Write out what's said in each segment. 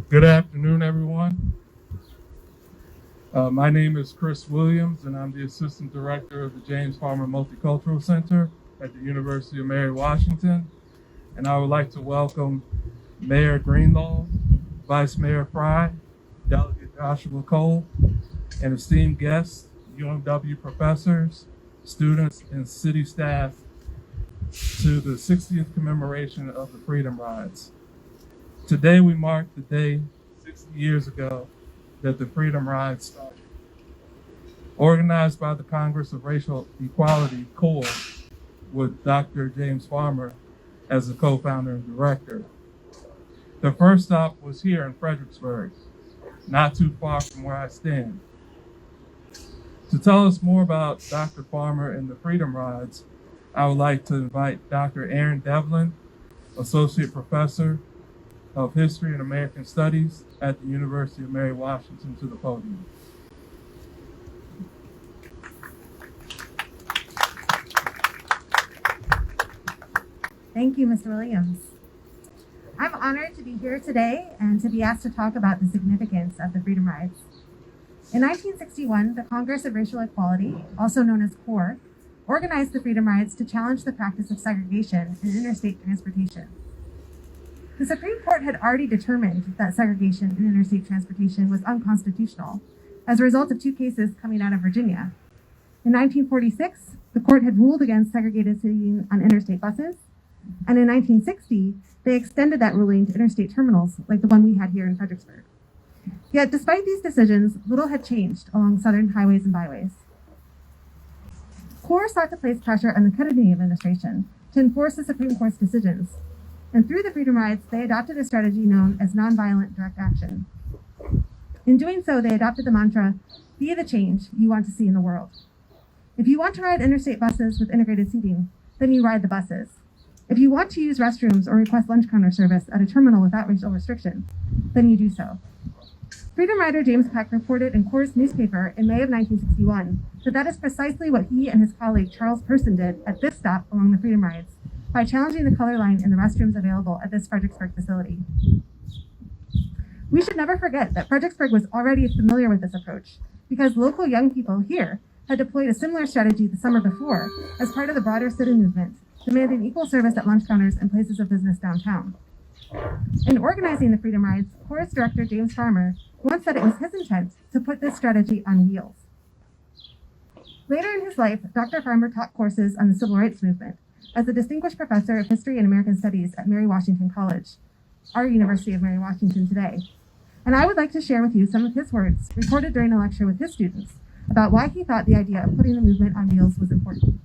Good afternoon, everyone. My name is Chris Williams, and I'm the Assistant Director of the James Farmer Multicultural Center at the University of Mary Washington. And I would like to welcome Mayor Greenlaw, Vice Mayor Fry, Delegate Joshua Cole, and esteemed guests, UMW professors, students, and city staff to the 60th commemoration of the Freedom Rides. Today we mark the day 60 years ago that the Freedom Rides started. Organized by the Congress of Racial Equality, CORE, with Dr. James Farmer as the co-founder and director. The first stop was here in Fredericksburg, not too far from where I stand. To tell us more about Dr. Farmer and the Freedom Rides, I would like to invite Dr. Aaron Devlin, Associate Professor of History and American Studies at the University of Mary Washington, to the podium. Thank you, Mr. Williams. I'm honored to be here today and to be asked to talk about the significance of the Freedom Rides. In 1961, the Congress of Racial Equality, also known as CORE, organized the Freedom Rides to challenge the practice of segregation in interstate transportation. The Supreme Court had already determined that segregation in interstate transportation was unconstitutional as a result of two cases coming out of Virginia. In 1946, the court had ruled against segregated seating on interstate buses, and in 1960, they extended that ruling to interstate terminals like the one we had here in Fredericksburg. Yet, despite these decisions, little had changed along southern highways and byways. CORE sought to place pressure on the Kennedy administration to enforce the Supreme Court's decisions, and through the Freedom Rides, they adopted a strategy known as nonviolent direct action. In doing so, they adopted the mantra, "Be the change you want to see in the world." If you want to ride interstate buses with integrated seating, then you ride the buses. If you want to use restrooms or request lunch counter service at a terminal without racial restriction, then you do so. Freedom Rider James Peck reported in CORE's newspaper in May of 1961 that is precisely what he and his colleague Charles Person did at this stop along the Freedom Rides by challenging the color line in the restrooms available at this Fredericksburg facility. We should never forget that Fredericksburg was already familiar with this approach because local young people here had deployed a similar strategy the summer before as part of the broader sit-in movement, demanding equal service at lunch counters and places of business downtown. In organizing the Freedom Rides, CORE's director James Farmer once said it was his intent to put this strategy on wheels. Later in his life, Dr. Farmer taught courses on the civil rights movement as a distinguished professor of history and American studies at Mary Washington College, our University of Mary Washington today. And I would like to share with you some of his words recorded during a lecture with his students about why he thought the idea of putting the movement on wheels was important.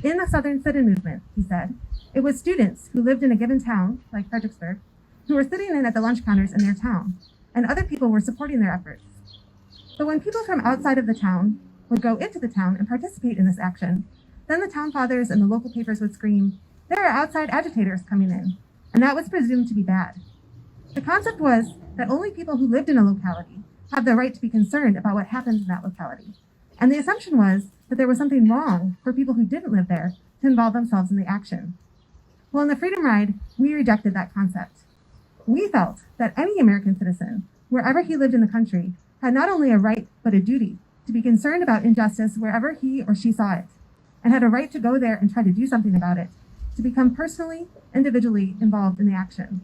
In the Southern sit-in movement, he said, it was students who lived in a given town, like Fredericksburg, who were sitting in at the lunch counters in their town, and other people were supporting their efforts. But when people from outside of the town would go into the town and participate in this action, then the town fathers and the local papers would scream, "There are outside agitators coming in," and that was presumed to be bad. The concept was that only people who lived in a locality have the right to be concerned about what happens in that locality. And the assumption was that there was something wrong for people who didn't live there to involve themselves in the action. Well, in the Freedom Ride, we rejected that concept. We felt that any American citizen, wherever he lived in the country, had not only a right, but a duty to be concerned about injustice wherever he or she saw it, and had a right to go there and try to do something about it, to become personally, individually involved in the action.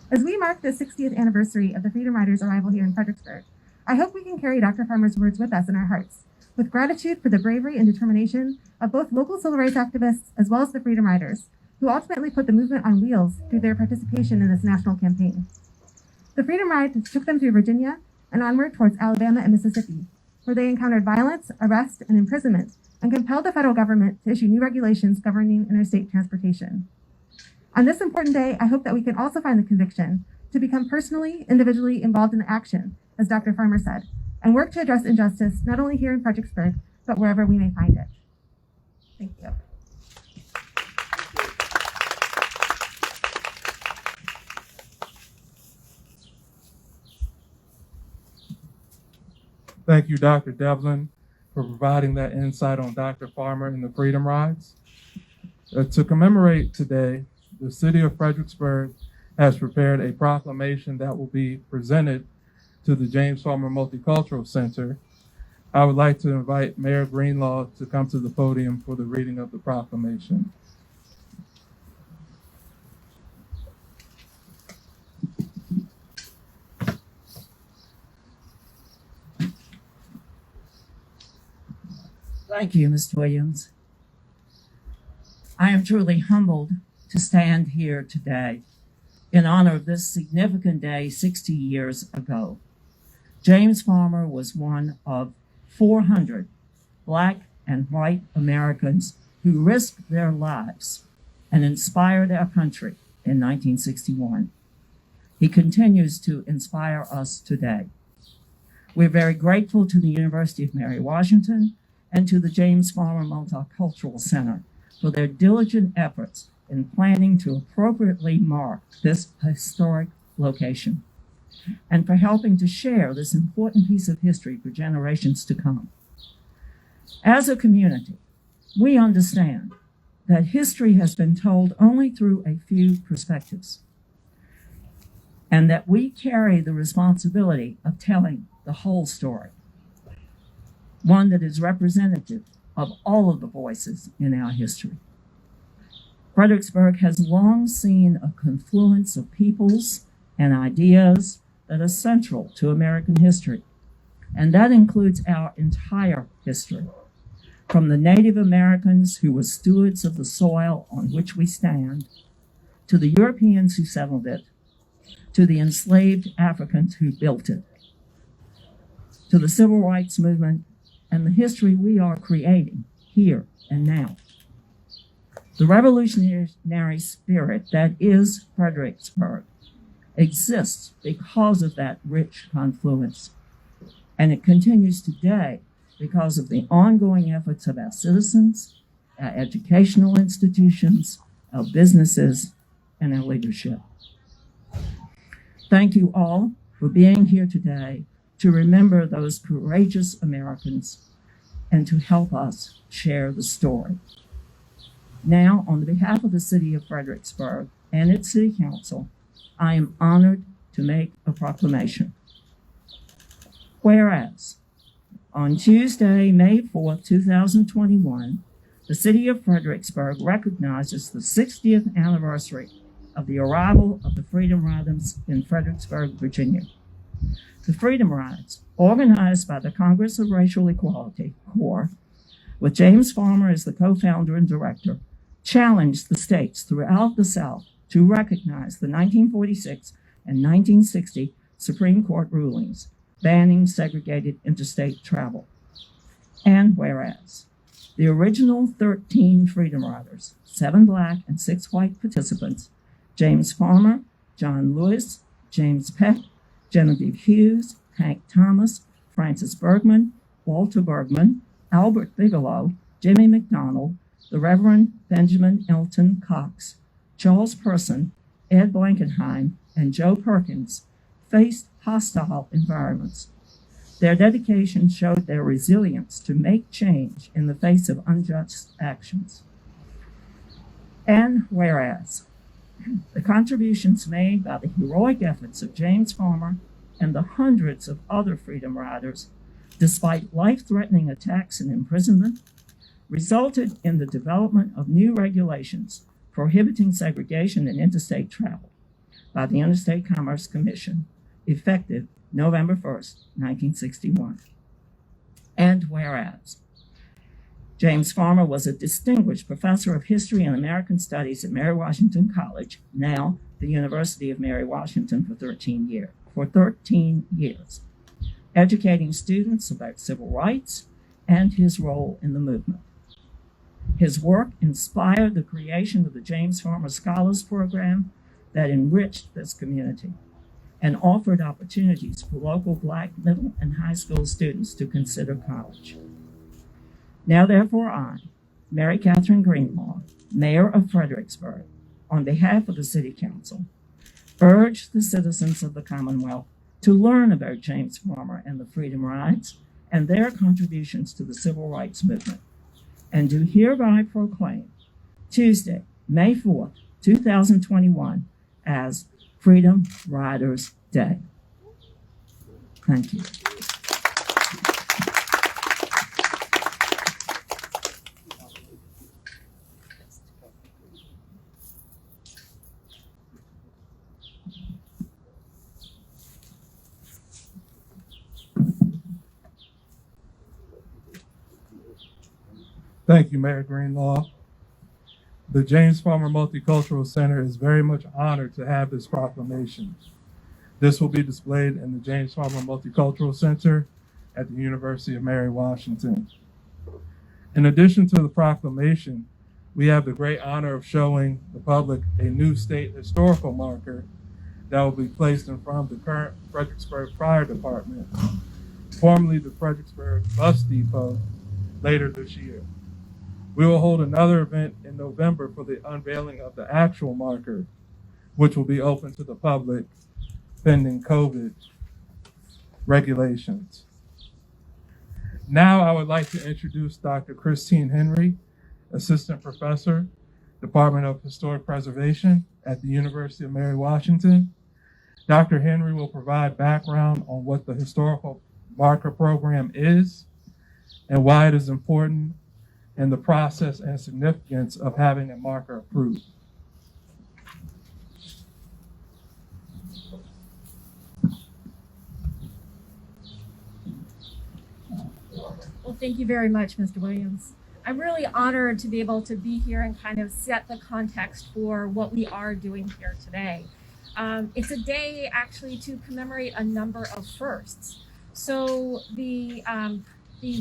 As we mark the 60th anniversary of the Freedom Riders' arrival here in Fredericksburg, I hope we can carry Dr. Farmer's words with us in our hearts, with gratitude for the bravery and determination of both local civil rights activists as well as the Freedom Riders, who ultimately put the movement on wheels through their participation in this national campaign. The Freedom Ride took them through Virginia and onward towards Alabama and Mississippi, where they encountered violence, arrest, and imprisonment, and compelled the federal government to issue new regulations governing interstate transportation. On this important day, I hope that we can also find the conviction to become personally, individually involved in the action, as Dr. Farmer said, and work to address injustice not only here in Fredericksburg, but wherever we may find it. Thank you. Thank you, Dr. Devlin, for providing that insight on Dr. Farmer and the Freedom Rides. To commemorate today, the City of Fredericksburg has prepared a proclamation that will be presented to the James Farmer Multicultural Center. I would like to invite Mayor Greenlaw to come to the podium for the reading of the proclamation. Thank you, Mr. Williams. I am truly humbled to stand here today in honor of this significant day 60 years ago. James Farmer was one of 400 Black and white Americans who risked their lives and inspired our country in 1961. He continues to inspire us today. We're very grateful to the University of Mary Washington and to the James Farmer Multicultural Center for their diligent efforts in planning to appropriately mark this historic location, and for helping to share this important piece of history for generations to come. As a community, we understand that history has been told only through a few perspectives, and that we carry the responsibility of telling the whole story, one that is representative of all of the voices in our history. Fredericksburg has long seen a confluence of peoples and ideas that are central to American history, and that includes our entire history, from the Native Americans who were stewards of the soil on which we stand, to the Europeans who settled it, to the enslaved Africans who built it, to the civil rights movement, and the history we are creating here and now. The revolutionary spirit that is Fredericksburg exists because of that rich confluence, and it continues today because of the ongoing efforts of our citizens, our educational institutions, our businesses, and our leadership. Thank you all for being here today to remember those courageous Americans and to help us share the story. Now, on behalf of the City of Fredericksburg and its City Council, I am honored to make a proclamation. Whereas, on Tuesday, May 4th, 2021, the City of Fredericksburg recognizes the 60th anniversary of the arrival of the Freedom Riders in Fredericksburg, Virginia. The Freedom Rides, organized by the Congress of Racial Equality, CORE, with James Farmer as the co-founder and director, challenged the states throughout the South to recognize the 1946 and 1960 Supreme Court rulings banning segregated interstate travel. And whereas the original 13 Freedom Riders, 7 Black and 6 white participants, James Farmer, John Lewis, James Peck, Genevieve Hughes, Hank Thomas, Francis Bergman, Walter Bergman, Albert Bigelow, Jimmy McDonald, the Reverend Benjamin Elton Cox, Charles Person, Ed Blankenheim, and Joe Perkins faced hostile environments. Their dedication showed their resilience to make change in the face of unjust actions. And whereas the contributions made by the heroic efforts of James Farmer and the hundreds of other Freedom Riders, despite life-threatening attacks and imprisonment, resulted in the development of new regulations prohibiting segregation in interstate travel by the Interstate Commerce Commission, effective November 1st, 1961. And whereas James Farmer was a distinguished professor of history and American studies at Mary Washington College, now the University of Mary Washington, for 13 years, educating students about civil rights and his role in the movement. His work inspired the creation of the James Farmer Scholars Program that enriched this community and offered opportunities for local Black middle and high school students to consider college. Now, therefore, I, Mary Catherine Greenlaw, Mayor of Fredericksburg, on behalf of the City Council, urge the citizens of the Commonwealth to learn about James Farmer and the Freedom Rides and their contributions to the civil rights movement, and do hereby proclaim Tuesday, May 4th, 2021, as Freedom Riders Day. Thank you. Thank you, Mayor Greenlaw. The James Farmer Multicultural Center is very much honored to have this proclamation. This will be displayed in the James Farmer Multicultural Center at the University of Mary Washington. In addition to the proclamation, we have the great honor of showing the public a new state historical marker that will be placed in front of the current Fredericksburg Fire Department, formerly the Fredericksburg Bus Depot, later this year. We will hold another event in November for the unveiling of the actual marker, which will be open to the public pending COVID regulations. Now I would like to introduce Dr. Christine Henry, Assistant Professor, Department of Historic Preservation at the University of Mary Washington. Dr. Henry will provide background on what the historical marker program is and why it is important, and the process and significance of having a marker approved. Well, thank you very much, Mr. Williams. I'm really honored to be able to be here and kind of set the context for what we are doing here today. It's a day actually to commemorate a number of firsts. So the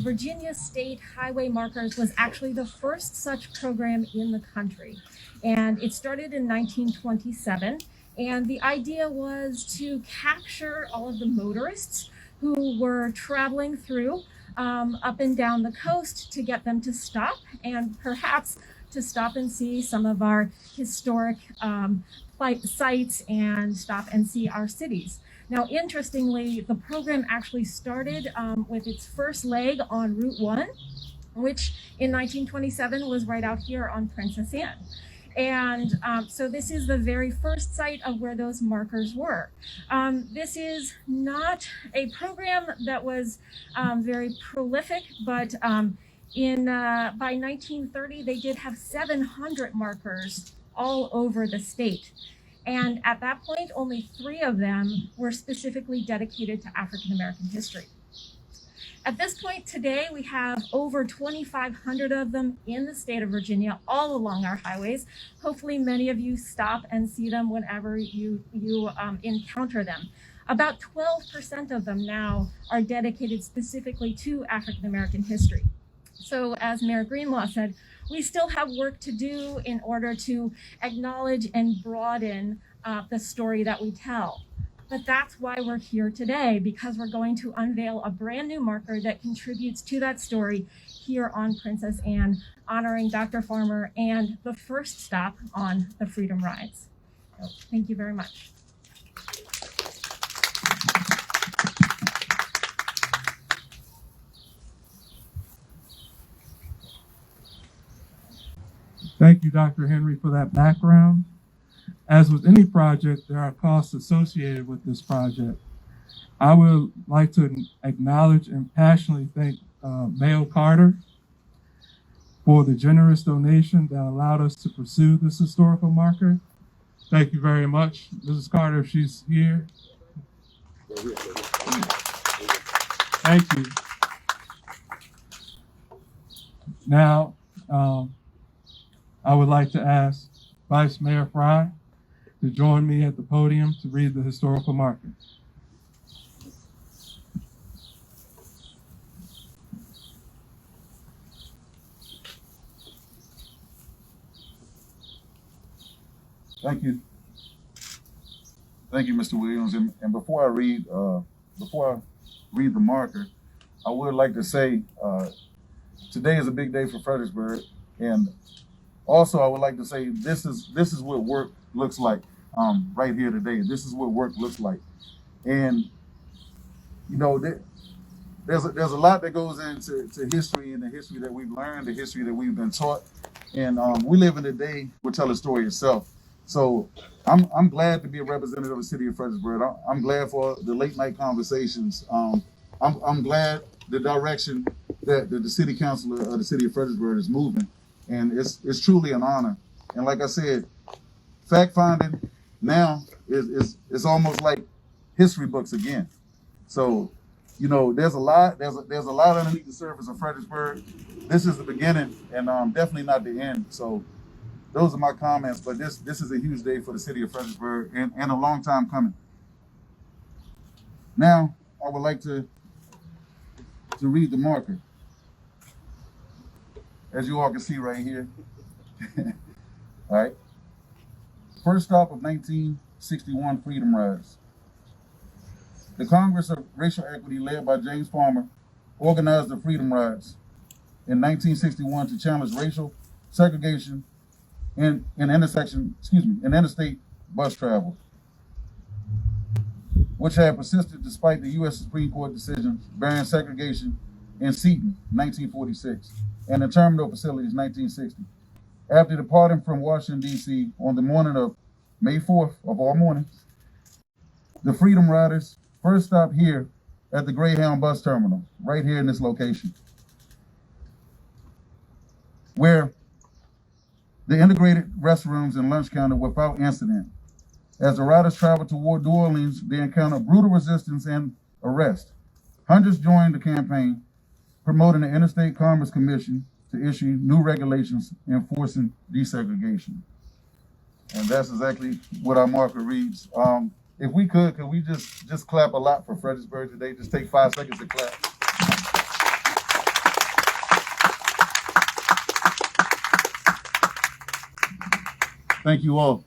Virginia State Highway Markers was actually the first such program in the country. And it started in 1927. And the idea was to capture all of the motorists who were traveling through up and down the coast to get them to stop, and perhaps to stop and see some of our historic sites and stop and see our cities. Now, interestingly, the program actually started with its first leg on Route 1, which in 1927 was right out here on Princess Anne. And so this is the very first site of where those markers were. This is not a program that was very prolific, but by 1930, they did have 700 markers all over the state. And at that point, only 3 of them were specifically dedicated to African American history. At this point today, we have over 2,500 of them in the state of Virginia, all along our highways. Hopefully many of you stop and see them whenever you encounter them. About 12% of them now are dedicated specifically to African American history. So as Mayor Greenlaw said, we still have work to do in order to acknowledge and broaden the story that we tell. But that's why we're here today, because we're going to unveil a brand new marker that contributes to that story here on Princess Anne, honoring Dr. Farmer and the first stop on the Freedom Rides. So, thank you very much. Thank you, Dr. Henry, for that background. As with any project, there are costs associated with this project. I would like to acknowledge and passionately thank Mayo Carter for the generous donation that allowed us to pursue this historical marker. Thank you very much. Mrs. Carter, if she's here. Thank you. Now, I would like to ask Vice Mayor Fry to join me at the podium to read the historical marker. Thank you. Thank you, Mr. Williams. And before I read the marker, I would like to say today is a big day for Fredericksburg, and also I would like to say this is what work looks like right here today. This is what work looks like, and you know there's a lot that goes into history, and the history that we've learned, the history that we've been taught, And we live in a day will tell the story itself. So I'm glad to be a representative of the city of Fredericksburg. I'm glad for the late night conversations. I'm glad the direction that the city council of the city of Fredericksburg is moving, and it's truly an honor. And like I said, fact finding now is almost like history books again. So, you know, there's a lot underneath the surface of Fredericksburg. This is the beginning, and definitely not the end. So, those are my comments. But this is a huge day for the city of Fredericksburg, and a long time coming. Now, I would like to read the marker, as you all can see right here. All right. First stop of 1961 Freedom Rides. The Congress of Racial Equity, led by James Farmer, organized the Freedom Rides in 1961 to challenge racial segregation in interstate bus travel, which had persisted despite the U.S. Supreme Court decisions banning segregation in Seton, 1946, and the terminal facilities, 1960. After departing from Washington, D.C. on the morning of May 4th of all mornings, the Freedom Riders first stopped here at the Greyhound Bus Terminal, right here in this location, where the integrated restrooms and lunch counter without incident. As the riders traveled toward New Orleans, they encountered brutal resistance and arrest. Hundreds joined the campaign, promoting the Interstate Commerce Commission to issue new regulations enforcing desegregation. And that's exactly what our marker reads. If we could we just clap a lot for Fredericksburg today? Just take 5 seconds to clap. Thank you all.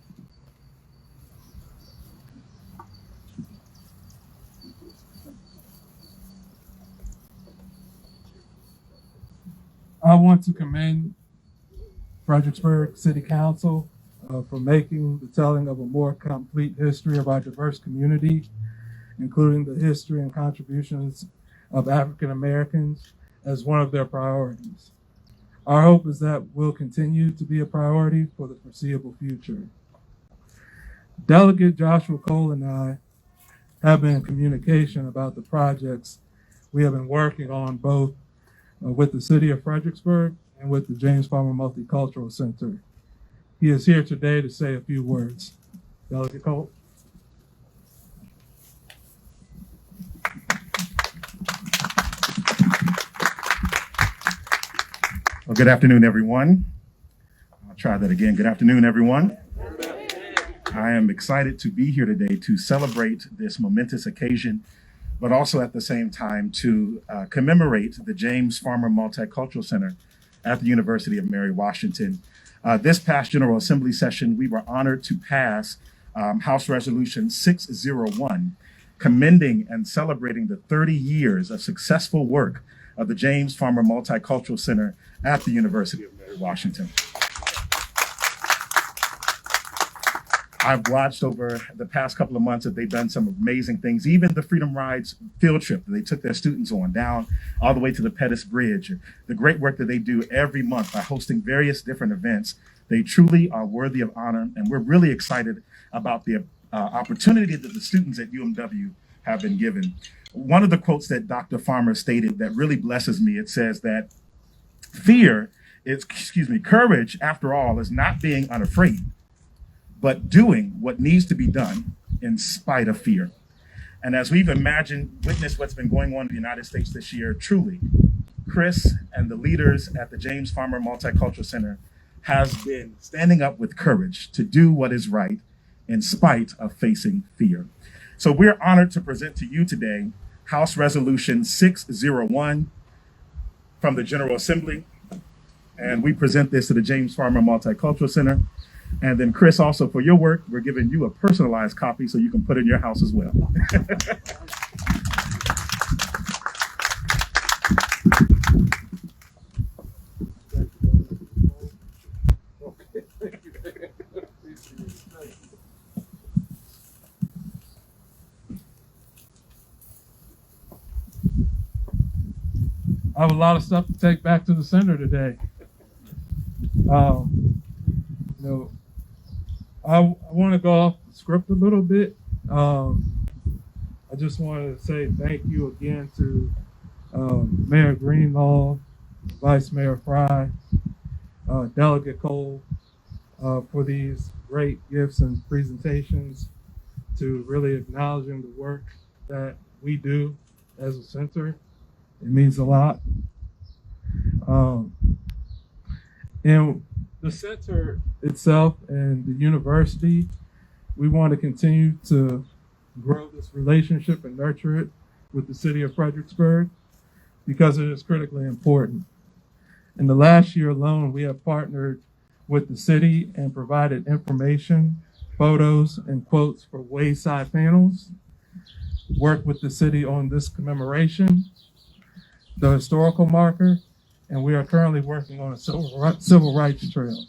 I want to commend Fredericksburg City Council for making the telling of a more complete history of our diverse community, including the history and contributions of African Americans, as one of their priorities. Our hope is that will continue to be a priority for the foreseeable future. Delegate Joshua Cole and I have been in communication about the projects we have been working on, both with the City of Fredericksburg and with the James Farmer Multicultural Center. He is here today to say a few words. Delegate Cole. Well, good afternoon, everyone. I'll try that again. Good afternoon, everyone. I am excited to be here today to celebrate this momentous occasion, but also at the same time to commemorate the James Farmer Multicultural Center at the University of Mary Washington. This past General Assembly session, we were honored to pass House Resolution 601, commending and celebrating the 30 years of successful work of the James Farmer Multicultural Center at the University of Mary Washington. I've watched over the past couple of months that they've done some amazing things, even the Freedom Rides field trip that they took their students on down all the way to the Pettus Bridge, the great work that they do every month by hosting various different events. They truly are worthy of honor, and we're really excited about the opportunity that the students at UMW have been given. One of the quotes that Dr. Farmer stated that really blesses me, it says that courage, after all, is not being unafraid, but doing what needs to be done in spite of fear. And as we've witnessed what's been going on in the United States this year, truly, Chris and the leaders at the James Farmer Multicultural Center has been standing up with courage to do what is right in spite of facing fear. So we're honored to present to you today House Resolution 601 from the General Assembly. And we present this to the James Farmer Multicultural Center. And then Chris, also for your work, we're giving you a personalized copy so you can put in your house as well. I have a lot of stuff to take back to the center today. You know, I want to go off the script a little bit. I just wanted to say thank you again to Mayor Greenlaw, Vice Mayor Fry, Delegate Cole, for these great gifts and presentations, to really acknowledging the work that we do as a center. It means a lot. And the center itself and the university, we want to continue to grow this relationship and nurture it with the city of Fredericksburg because it is critically important. In the last year alone, we have partnered with the city and provided information, photos, and quotes for wayside panels, worked with the city on this commemoration, the historical marker, and we are currently working on a civil rights trail.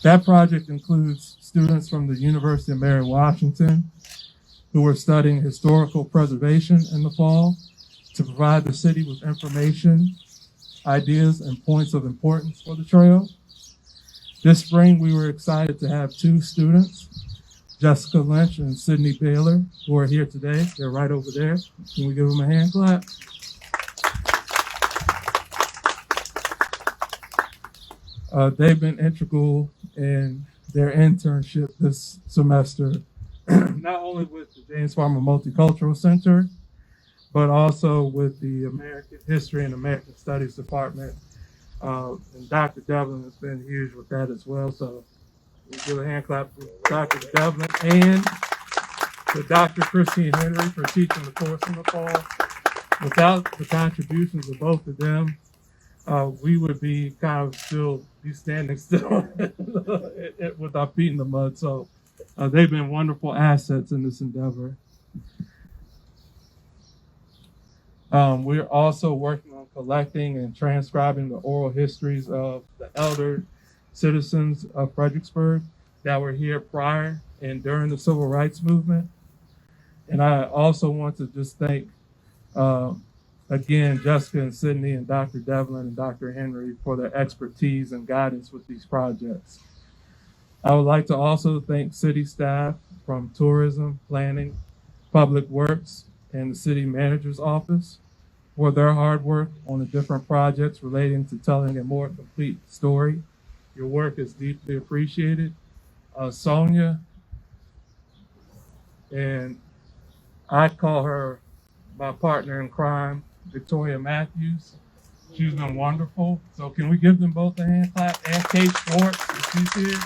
That project includes students from the University of Mary Washington who are studying historical preservation in the fall to provide the city with information, ideas, and points of importance for the trail. This spring, we were excited to have two students, Jessica Lynch and Sydney Baylor, who are here today. They're right over there. Can we give them a hand clap? They've been integral in their internship this semester, not only with the James Farmer Multicultural Center, but also with the American History and American Studies Department. And Dr. Devlin has been huge with that as well. So we give a hand clap for Dr. Devlin and to Dr. Christine Henry for teaching the course in the fall. Without the contributions of both of them, we would be kind of still be standing still with our feet in the mud. So they've been wonderful assets in this endeavor. We're also working on collecting and transcribing the oral histories of the elder citizens of Fredericksburg that were here prior and during the civil rights movement. And I also want to just thank, again, Jessica and Sydney and Dr. Devlin and Dr. Henry for their expertise and guidance with these projects. I would like to also thank city staff from tourism, planning, public works, and the city manager's office for their hard work on the different projects relating to telling a more complete story. Your work is deeply appreciated. Sonia, and I call her my partner in crime, Victoria Matthews. She's been wonderful. So can we give them both a hand clap? And Kate Schwartz, if she's here.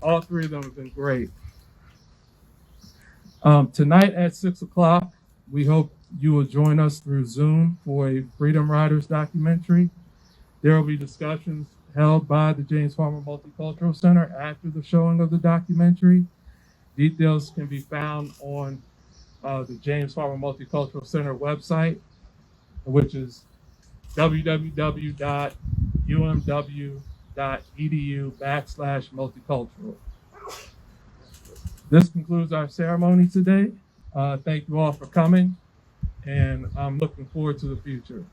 All three of them have been great. Tonight at 6 o'clock, we hope you will join us through Zoom for a Freedom Riders documentary. There will be discussions held by the James Farmer Multicultural Center after the showing of the documentary. Details can be found on the James Farmer Multicultural Center website, which is www.umw.edu/multicultural. This concludes our ceremony today. Thank you all for coming, and I'm looking forward to the future.